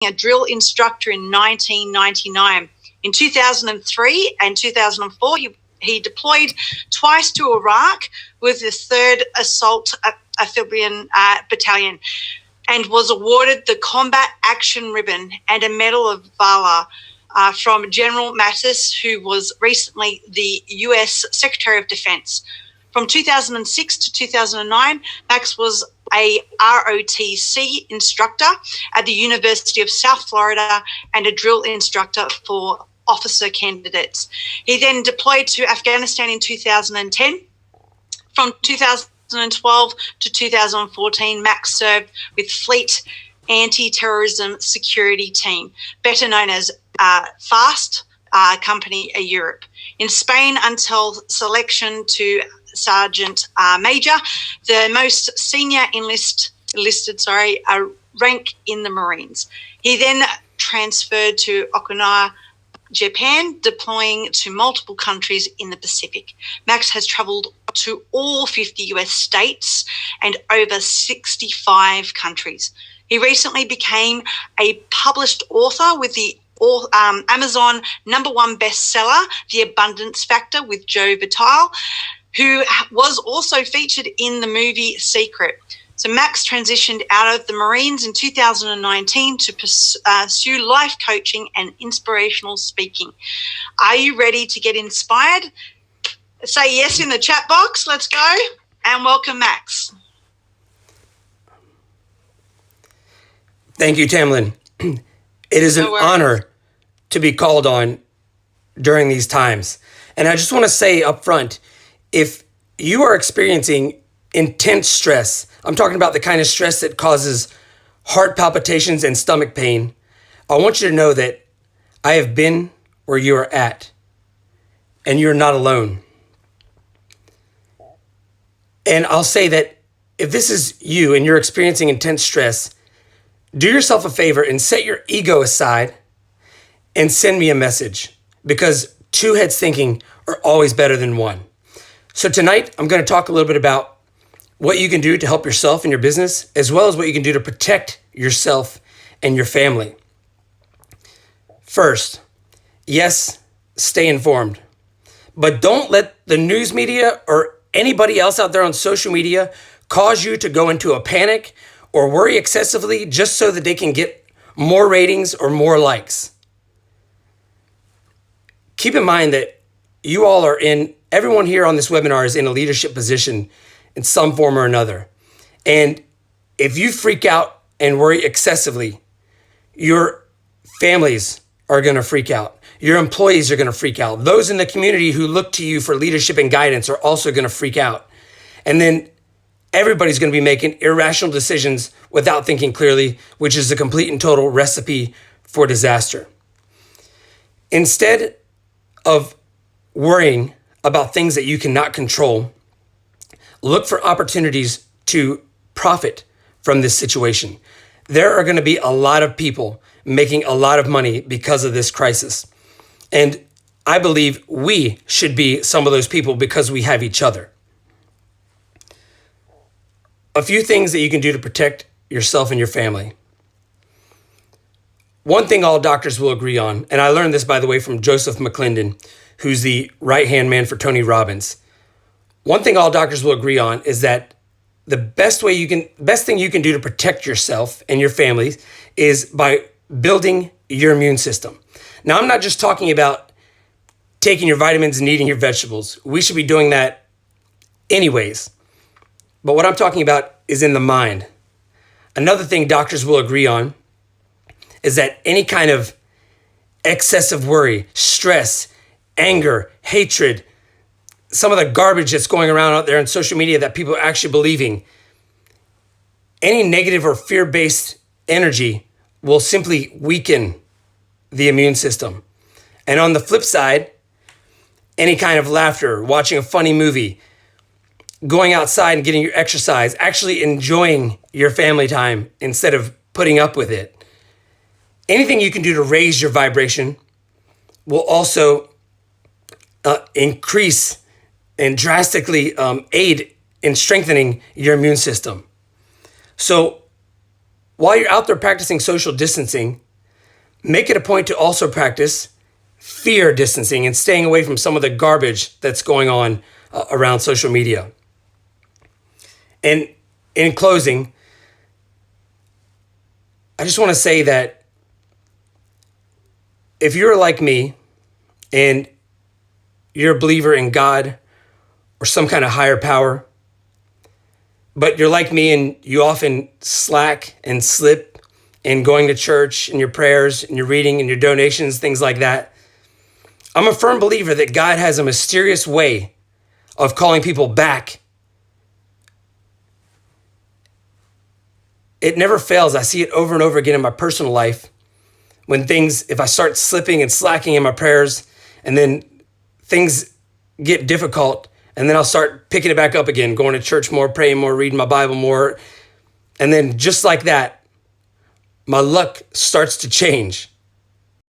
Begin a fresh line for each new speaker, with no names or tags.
a drill instructor in 1999. In 2003 and 2004, he deployed twice to Iraq with the 3rd Assault Amphibian Battalion and was awarded the Combat Action Ribbon and a Medal of Valor from General Mattis, who was recently the U.S. Secretary of Defense. From 2006 to 2009, Max was a ROTC instructor at the University of South Florida and a drill instructor for officer candidates. He then deployed to Afghanistan in 2010. From 2012 to 2014, Max served with Fleet Anti-Terrorism Security Team, better known as FAST Company Europe, in Spain until selection to Sergeant Major, the most senior enlisted rank in the Marines. He then transferred to Okinawa, Japan, deploying to multiple countries in the Pacific. Max has traveled to all 50 US states and over 65 countries. He recently became a published author with the Amazon #1 bestseller, The Abundance Factor, with Joe Vitale, who was also featured in the movie Secret. So Max transitioned out of the Marines in 2019 to pursue life coaching and inspirational speaking. Are you ready to get inspired? Say yes in the chat box. Let's go. And welcome, Max.
Thank you, Tamlin. It is an honor to be called on during these times. And I just want to say up front, if you are experiencing intense stress, I'm talking about the kind of stress that causes heart palpitations and stomach pain, I want you to know that I have been where you are at, and you're not alone. And I'll say that if this is you and you're experiencing intense stress, do yourself a favor and set your ego aside and send me a message, because two heads thinking are always better than one. So tonight, I'm going to talk a little bit about what you can do to help yourself and your business, as well as what you can do to protect yourself and your family. First, yes, stay informed, but don't let the news media or anybody else out there on social media cause you to go into a panic or worry excessively just so that they can get more ratings or more likes. Keep in mind that you all are everyone here on this webinar is in a leadership position in some form or another. And if you freak out and worry excessively, your families are going to freak out. Your employees are going to freak out. Those in the community who look to you for leadership and guidance are also going to freak out. And then everybody's going to be making irrational decisions without thinking clearly, which is a complete and total recipe for disaster. Instead of worrying about things that you cannot control, look for opportunities to profit from this situation. There are going to be a lot of people making a lot of money because of this crisis. And I believe we should be some of those people because we have each other. A few things that you can do to protect yourself and your family. One thing all doctors will agree on, and I learned this, by the way, from Joseph McClendon, who's the right-hand man for Tony Robbins. One thing all doctors will agree on is that the best thing you can do to protect yourself and your family is by building your immune system. Now, I'm not just talking about taking your vitamins and eating your vegetables. We should be doing that anyways. But what I'm talking about is in the mind. Another thing doctors will agree on is that any kind of excessive worry, stress, anger, hatred, some of the garbage that's going around out there on social media that people are actually believing, any negative or fear-based energy will simply weaken the immune system. And on the flip side, any kind of laughter, watching a funny movie, going outside and getting your exercise, actually enjoying your family time instead of putting up with it. Anything you can do to raise your vibration will also increase and drastically aid in strengthening your immune system. So while you're out there practicing social distancing, make it a point to also practice fear distancing and staying away from some of the garbage that's going on around social media. And in closing, I just want to say that if you're like me and you're a believer in God or some kind of higher power, but you're like me and you often slack and slip in going to church and your prayers and your reading and your donations, things like that, I'm a firm believer that God has a mysterious way of calling people back. It never fails. I see it over and over again in my personal life. If I start slipping and slacking in my prayers, and then things get difficult, and then I'll start picking it back up again, going to church more, praying more, reading my Bible more. And then just like that, my luck starts to change.